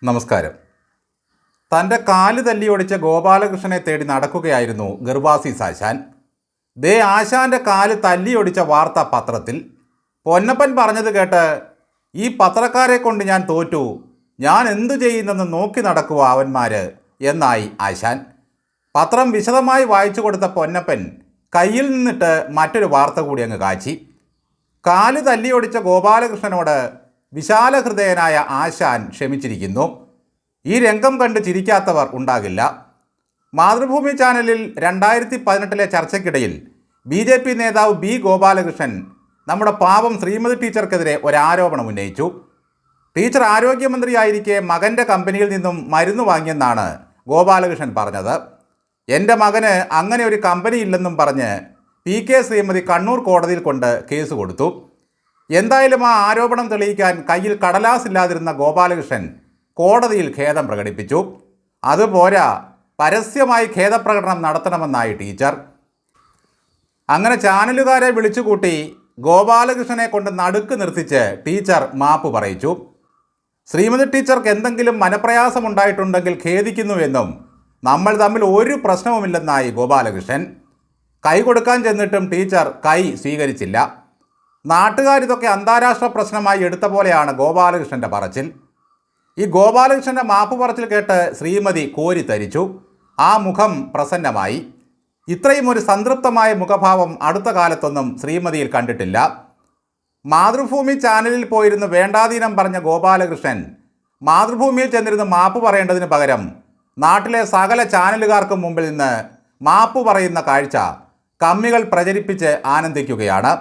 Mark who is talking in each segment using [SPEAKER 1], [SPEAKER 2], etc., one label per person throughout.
[SPEAKER 1] നമസ്കാരം. തൻ്റെ കാല് തല്ലിയൊടിച്ച ഗോപാലകൃഷ്ണനെ തേടി നടക്കുകയായിരുന്നു ഗർവാസീസ് ആശാൻ. ദേ ആശാൻ്റെ കാല് തല്ലിയൊടിച്ച വാർത്ത പത്രത്തിൽ. പൊന്നപ്പൻ പറഞ്ഞത് കേട്ട് ഈ പത്രക്കാരെ കൊണ്ട് ഞാൻ തോറ്റു, ഞാൻ എന്തു ചെയ്യുന്നെന്ന് നോക്കി നടക്കുക അവന്മാർ എന്നായി ആശാൻ. പത്രം വിശദമായി വായിച്ചു കൊടുത്ത പൊന്നപ്പൻ കയ്യിൽ നിന്നിട്ട് മറ്റൊരു വാർത്ത കൂടി അങ്ങ് കാച്ചി. കാല് തല്ലിയൊടിച്ച ഗോപാലകൃഷ്ണനോട് വിശാല ഹൃദയനായ ആശാൻ ക്ഷമിച്ചിരിക്കുന്നു. ഈ രംഗം കണ്ട് ചിരിക്കാത്തവർ ഉണ്ടാകില്ല. മാതൃഭൂമി ചാനലിൽ 2018 ചർച്ചയ്ക്കിടയിൽ BJP നേതാവ് B ഗോപാലകൃഷ്ണൻ നമ്മുടെ പാവം ശ്രീമതി ടീച്ചർക്കെതിരെ ഒരാരോപണം ഉന്നയിച്ചു. ടീച്ചർ ആരോഗ്യമന്ത്രിയായിരിക്കെ മകൻ്റെ കമ്പനിയിൽ നിന്നും മരുന്ന് വാങ്ങിയെന്നാണ് ഗോപാലകൃഷ്ണൻ പറഞ്ഞത്. എൻ്റെ മകന് അങ്ങനെ ഒരു കമ്പനി ഇല്ലെന്നും പറഞ്ഞ് PK ശ്രീമതി കണ്ണൂർ കോടതിയിൽ കൊണ്ട് കേസ് കൊടുത്തു. എന്തായാലും ആ ആരോപണം തെളിയിക്കാൻ കയ്യിൽ കടലാസില്ലാതിരുന്ന ഗോപാലകൃഷ്ണൻ കോടതിയിൽ ഖേദം പ്രകടിപ്പിച്ചു. അതുപോരാ, പരസ്യമായി ഖേദപ്രകടനം നടത്തണമെന്നായി ടീച്ചർ. അങ്ങനെ ചാനലുകാരെ വിളിച്ചുകൂട്ടി ഗോപാലകൃഷ്ണനെ കൊണ്ട് നടുക്ക് നിർത്തിച്ച് ടീച്ചർ മാപ്പ് പറയിച്ചു. ശ്രീമതി ടീച്ചർക്ക് എന്തെങ്കിലും മനപ്രയാസമുണ്ടായിട്ടുണ്ടെങ്കിൽ ഖേദിക്കുന്നുവെന്നും നമ്മൾ തമ്മിൽ ഒരു പ്രശ്നവുമില്ലെന്നായി ഗോപാലകൃഷ്ണൻ. കൈ കൊടുക്കാൻ ചെന്നിട്ടും ടീച്ചർ കൈ സ്വീകരിച്ചില്ല. നാട്ടുകാരിതൊക്കെ അന്താരാഷ്ട്ര പ്രശ്നമായി എടുത്ത പോലെയാണ് ഗോപാലകൃഷ്ണൻ്റെ പറച്ചിൽ. ഈ ഗോപാലകൃഷ്ണൻ്റെ മാപ്പ് പറച്ചിൽ കേട്ട് ശ്രീമതി കോരിത്തരിച്ചു. ആ മുഖം പ്രസന്നമായി. ഇത്രയും ഒരു സംതൃപ്തമായ മുഖഭാവം അടുത്ത കാലത്തൊന്നും ശ്രീമതിയിൽ കണ്ടിട്ടില്ല. മാതൃഭൂമി ചാനലിൽ പോയിരുന്ന് വേണ്ടാധീനം പറഞ്ഞ ഗോപാലകൃഷ്ണൻ മാതൃഭൂമിയിൽ ചെന്നിരുന്ന് മാപ്പ് പറയേണ്ടതിന് പകരം നാട്ടിലെ സകല ചാനലുകാർക്കും മുമ്പിൽ നിന്ന് മാപ്പ് പറയുന്ന കാഴ്ച കമ്മികൾ പ്രചരിപ്പിച്ച് ആനന്ദിക്കുകയാണ്.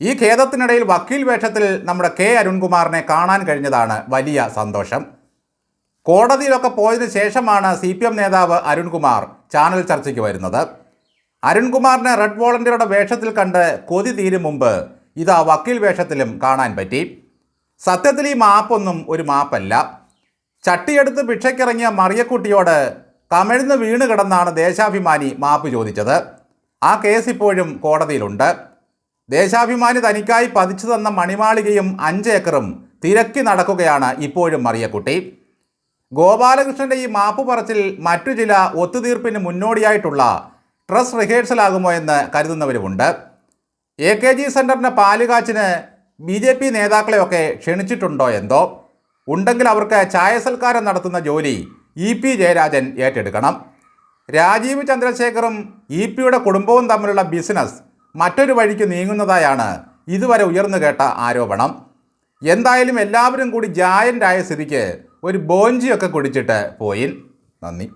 [SPEAKER 1] ഈ ഖേദത്തിനിടയിൽ വക്കീൽ വേഷത്തിൽ നമ്മുടെ K അരുൺകുമാറിനെ കാണാൻ കഴിഞ്ഞതാണ് വലിയ സന്തോഷം. കോടതിയിലൊക്കെ പോയതിനു ശേഷമാണ് CPM നേതാവ് അരുൺകുമാർ ചാനൽ ചർച്ചയ്ക്ക് വരുന്നത്. അരുൺകുമാറിനെ റെഡ് വോളണ്ടിയറുടെ വേഷത്തിൽ കണ്ട് കൊതി തീരും മുമ്പ് ഇതാ വക്കീൽ വേഷത്തിലും കാണാൻ പറ്റി. സത്യത്തിൽ ഈ മാപ്പൊന്നും ഒരു മാപ്പല്ല. ചട്ടിയെടുത്ത് ഭിക്ഷയ്ക്കിറങ്ങിയ മറിയക്കുട്ടിയോട് കമിഴ്ന്ന് വീണ് കിടന്നാണ് ദേശാഭിമാനി മാപ്പ് ചോദിച്ചത്. ആ കേസ് ഇപ്പോഴും കോടതിയിലുണ്ട്. ദേശാഭിമാനി തനിക്കായി പതിച്ചു തന്ന മണിമാളികയും 5 ഏക്കറും തിരക്കി നടക്കുകയാണ് ഇപ്പോഴും മറിയക്കുട്ടി. ഗോപാലകൃഷ്ണൻ്റെ ഈ മാപ്പ് പറച്ചിൽ മറ്റു ചില ഒത്തുതീർപ്പിന് മുന്നോടിയായിട്ടുള്ള ഡ്രസ് റിഹേഴ്സലാകുമോ എന്ന് കരുതുന്നവരുമുണ്ട്. AKG സെൻറ്ററിൻ്റെ പാലുകാച്ചിന് BJP നേതാക്കളെയൊക്കെ ക്ഷണിച്ചിട്ടുണ്ടോ എന്തോ? ഉണ്ടെങ്കിൽ അവർക്ക് ചായസൽക്കാരം നടത്തുന്ന ജോലി EP ജയരാജൻ ഏറ്റെടുക്കണം. രാജീവ് ചന്ദ്രശേഖറും EP കുടുംബവും തമ്മിലുള്ള ബിസിനസ് മറ്റൊരു വഴിക്ക് നീങ്ങുന്നതായാണ് ഇതുവരെ ഉയർന്നു കേട്ട ആരോപണം. എന്തായാലും എല്ലാവരും കൂടി ജായൻ്റായ സ്ഥിതിക്ക് ഒരു ബോഞ്ചിയൊക്കെ കുടിച്ചിട്ട് പോയി. നന്ദി.